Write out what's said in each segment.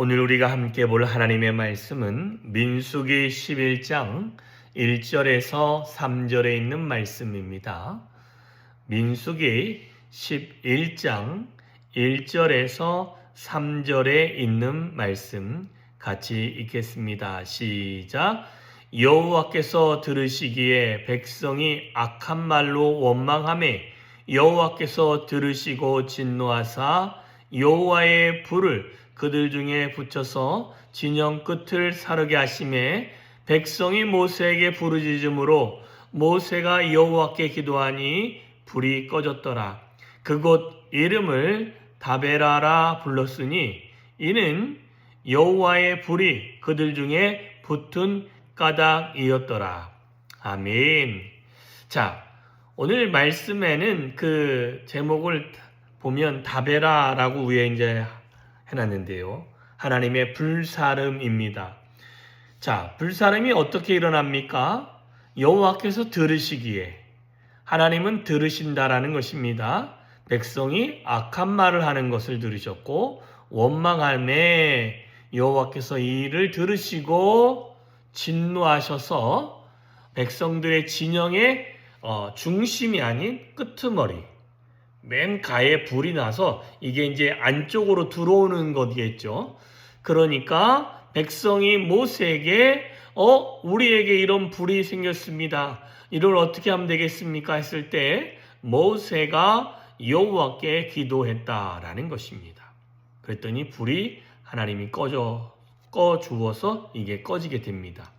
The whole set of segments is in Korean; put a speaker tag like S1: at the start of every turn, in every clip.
S1: 오늘 우리가 함께 볼 하나님의 말씀은 민수기 11장 1절에서 3절에 있는 말씀입니다. 민수기 11장 1절에서 3절에 있는 말씀 같이 읽겠습니다. 시작. 여호와께서 들으시기에 백성이 악한 말로 원망하매 여호와께서 들으시고 진노하사 여호와의 불을 그들 중에 붙여서 진영 끝을 사르게 하시매 백성이 모세에게 부르짖음으로 모세가 여호와께 기도하니 불이 꺼졌더라. 그곳 이름을 다베라라 불렀으니 이는 여호와의 불이 그들 중에 붙은 까닭이었더라. 아멘. 자, 오늘 말씀에는 그 제목을 보면 다베라라고 위에 이제 해놨는데요. 하나님의 불사름입니다. 자, 불사름이 어떻게 일어납니까? 여호와께서 들으시기에, 하나님은 들으신다라는 것입니다. 백성이 악한 말을 하는 것을 들으셨고 원망함에 여호와께서 이 일을 들으시고 진노하셔서 백성들의 진영의 중심이 아닌 끄트머리, 맨 가에 불이 나서 이게 이제 안쪽으로 들어오는 거겠죠. 그러니까 백성이 모세에게 우리에게 이런 불이 생겼습니다. 이걸 어떻게 하면 되겠습니까? 했을 때 모세가 여호와께 기도했다라는 것입니다. 그랬더니 불이 하나님이 꺼 주어서 이게 꺼지게 됩니다.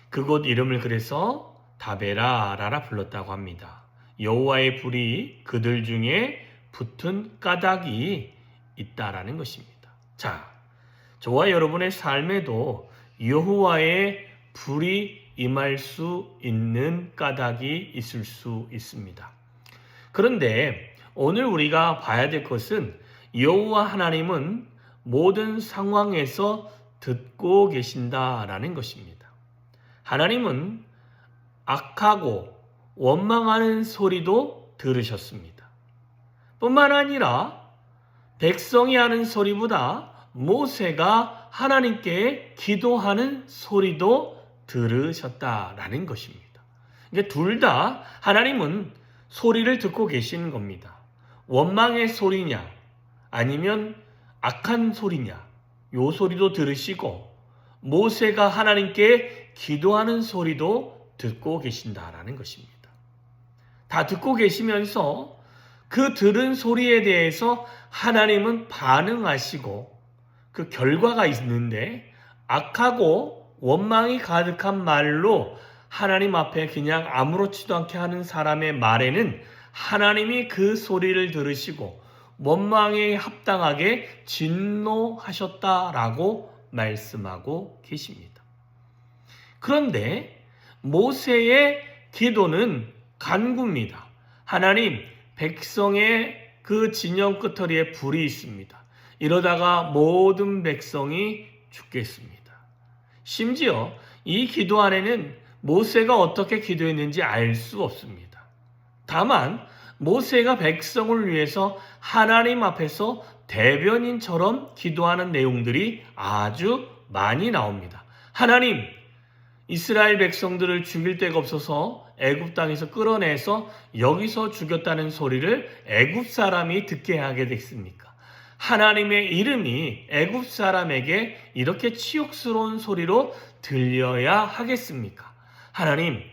S1: 그곳 이름을 그래서 다베라라라 불렀다고 합니다. 여호와의 불이 그들 중에 붙은 까닭이 있다라는 것입니다. 자, 저와 여러분의 삶에도 여호와의 불이 임할 수 있는 까닭이 있을 수 있습니다. 그런데 오늘 우리가 봐야 될 것은 여호와 하나님은 모든 상황에서 듣고 계신다라는 것입니다. 하나님은 악하고 원망하는 소리도 들으셨습니다. 뿐만 아니라 백성이 하는 소리보다 모세가 하나님께 기도하는 소리도 들으셨다라는 것입니다. 그러니까 둘 다 하나님은 소리를 듣고 계시는 겁니다. 원망의 소리냐 아니면 악한 소리냐, 요 소리도 들으시고 모세가 하나님께 기도하는 소리도 듣고 계신다라는 것입니다. 다 듣고 계시면서 그 들은 소리에 대해서 하나님은 반응하시고 그 결과가 있는데 악하고 원망이 가득한 말로 하나님 앞에 그냥 아무렇지도 않게 하는 사람의 말에는 하나님이 그 소리를 들으시고 원망에 합당하게 진노하셨다라고 말씀하고 계십니다. 그런데 모세의 기도는 간구입니다. 하나님, 백성의 그 진영 끄터리에 불이 있습니다. 이러다가 모든 백성이 죽겠습니다. 심지어 이 기도 안에는 모세가 어떻게 기도했는지 알 수 없습니다. 다만 모세가 백성을 위해서 하나님 앞에서 대변인처럼 기도하는 내용들이 아주 많이 나옵니다. 하나님, 이스라엘 백성들을 죽일 데가 없어서 애굽 땅에서 끌어내서 여기서 죽였다는 소리를 애굽 사람이 듣게 하게 됐습니까? 하나님의 이름이 애굽 사람에게 이렇게 치욕스러운 소리로 들려야 하겠습니까? 하나님,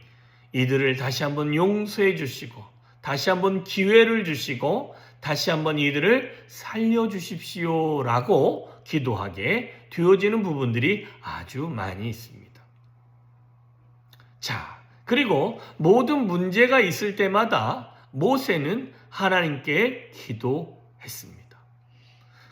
S1: 이들을 다시 한번 용서해 주시고 다시 한번 기회를 주시고 다시 한번 이들을 살려주십시오라고 기도하게 되어지는 부분들이 아주 많이 있습니다. 자, 그리고 모든 문제가 있을 때마다 모세는 하나님께 기도했습니다.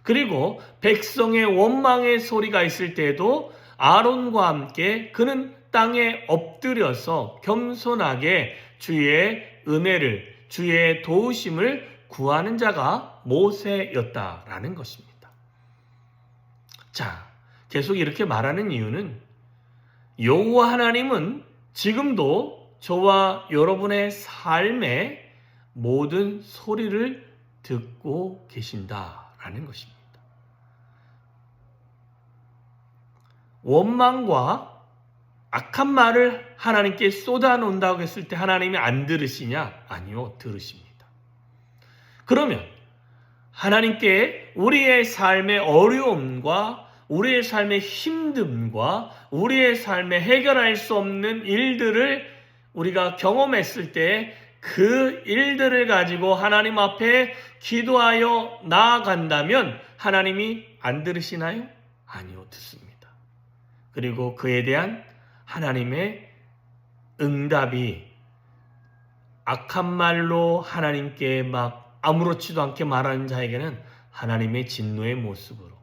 S1: 그리고 백성의 원망의 소리가 있을 때에도 아론과 함께 그는 땅에 엎드려서 겸손하게 주의 은혜를, 주의 도우심을 구하는 자가 모세였다라는 것입니다. 자, 계속 이렇게 말하는 이유는 여호와 하나님은 지금도 저와 여러분의 삶의 모든 소리를 듣고 계신다라는 것입니다. 원망과 악한 말을 하나님께 쏟아놓는다고 했을 때 하나님이 안 들으시냐? 아니요, 들으십니다. 그러면 하나님께 우리의 삶의 어려움과 우리의 삶의 힘듦과 우리의 삶에 해결할 수 없는 일들을 우리가 경험했을 때 그 일들을 가지고 하나님 앞에 기도하여 나아간다면 하나님이 안 들으시나요? 아니요, 듣습니다. 그리고 그에 대한 하나님의 응답이 악한 말로 하나님께 막 아무렇지도 않게 말하는 자에게는 하나님의 진노의 모습으로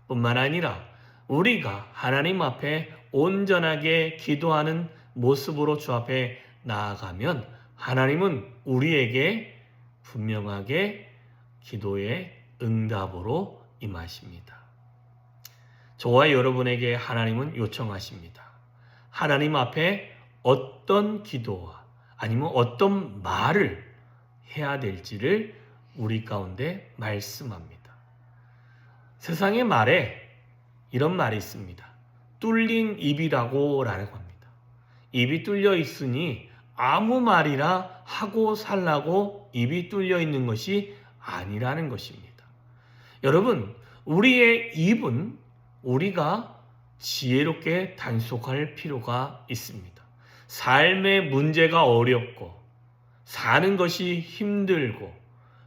S1: 뿐만 아니라 우리가 하나님 앞에 온전하게 기도하는 모습으로 주 앞에 나아가면 하나님은 우리에게 분명하게 기도의 응답으로 임하십니다. 저와 여러분에게 하나님은 요청하십니다. 하나님 앞에 어떤 기도와 아니면 어떤 말을 해야 될지를 우리 가운데 말씀합니다. 세상의 말에 이런 말이 있습니다. 뚫린 입이라고 합니다. 입이 뚫려 있으니 아무 말이나 하고 살라고 입이 뚫려 있는 것이 아니라는 것입니다. 여러분, 우리의 입은 우리가 지혜롭게 단속할 필요가 있습니다. 삶의 문제가 어렵고 사는 것이 힘들고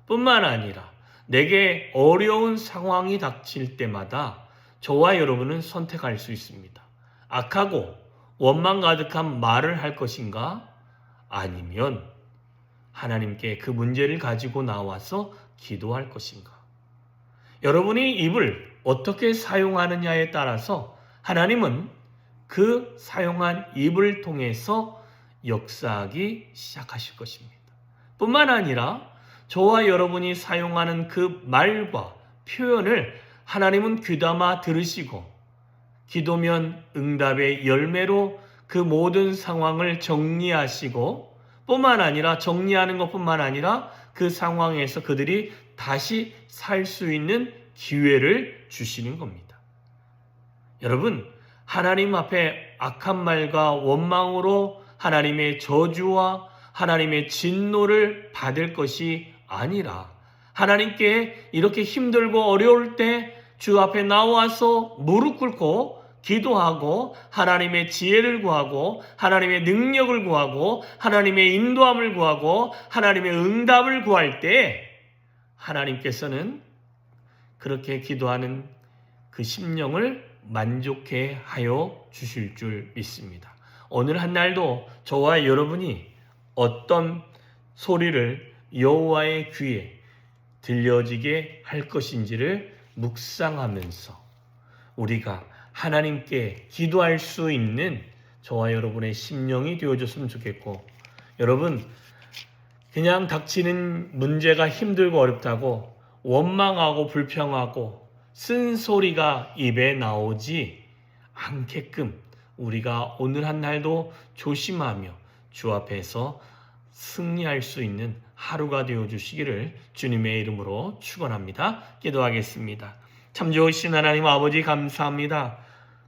S1: 뿐만 아니라 내게 어려운 상황이 닥칠 때마다 저와 여러분은 선택할 수 있습니다. 악하고 원망 가득한 말을 할 것인가? 아니면 하나님께 그 문제를 가지고 나와서 기도할 것인가? 여러분이 입을 어떻게 사용하느냐에 따라서 하나님은 그 사용한 입을 통해서 역사하기 시작하실 것입니다. 뿐만 아니라 저와 여러분이 사용하는 그 말과 표현을 하나님은 귀담아 들으시고 기도면 응답의 열매로 그 모든 상황을 정리하시고 뿐만 아니라 정리하는 것뿐만 아니라 그 상황에서 그들이 다시 살 수 있는 기회를 주시는 겁니다. 여러분, 하나님 앞에 악한 말과 원망으로 하나님의 저주와 하나님의 진노를 받을 것이 아니라 하나님께 이렇게 힘들고 어려울 때 주 앞에 나와서 무릎 꿇고 기도하고 하나님의 지혜를 구하고 하나님의 능력을 구하고 하나님의 인도함을 구하고 하나님의 응답을 구할 때 하나님께서는 그렇게 기도하는 그 심령을 만족해 하여 주실 줄 믿습니다. 오늘 한 날도 저와 여러분이 어떤 소리를 여호와의 귀에 들려지게 할 것인지를 묵상하면서 우리가 하나님께 기도할 수 있는 저와 여러분의 심령이 되어줬으면 좋겠고, 여러분 그냥 닥치는 문제가 힘들고 어렵다고 원망하고 불평하고 쓴소리가 입에 나오지 않게끔 우리가 오늘 한 날도 조심하며 주 앞에서 승리할 수 있는 하루가 되어주시기를 주님의 이름으로 축원합니다. 기도하겠습니다. 참 좋으신 하나님 아버지 감사합니다.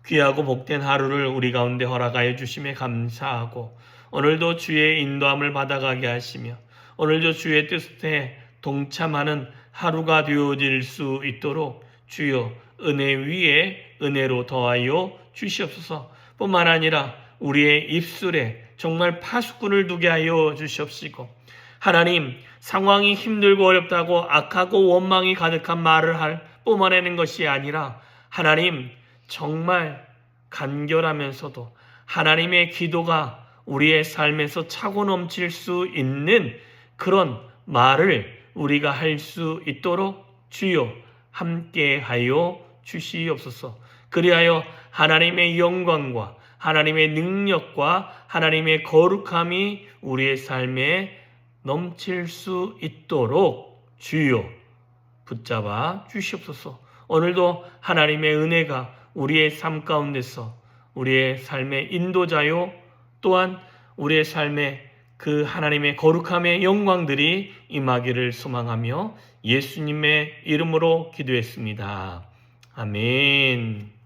S1: 귀하고 복된 하루를 우리 가운데 허락하여 주심에 감사하고 오늘도 주의 인도함을 받아가게 하시며 오늘도 주의 뜻에 동참하는 하루가 되어질 수 있도록 주여 은혜 위에 은혜로 더하여 주시옵소서. 뿐만 아니라 우리의 입술에 정말 파수꾼을 두게 하여 주시옵시고 하나님 상황이 힘들고 어렵다고 악하고 원망이 가득한 말을 뿜어내는 것이 아니라 하나님 정말 간결하면서도 하나님의 기도가 우리의 삶에서 차고 넘칠 수 있는 그런 말을 우리가 할 수 있도록 주여 함께하여 주시옵소서. 그리하여 하나님의 영광과 하나님의 능력과 하나님의 거룩함이 우리의 삶에 넘칠 수 있도록 주여 붙잡아 주시옵소서. 오늘도 하나님의 은혜가 우리의 삶 가운데서 우리의 삶의 인도자요 또한 우리의 삶에 그 하나님의 거룩함의 영광들이 임하기를 소망하며 예수님의 이름으로 기도했습니다. 아멘.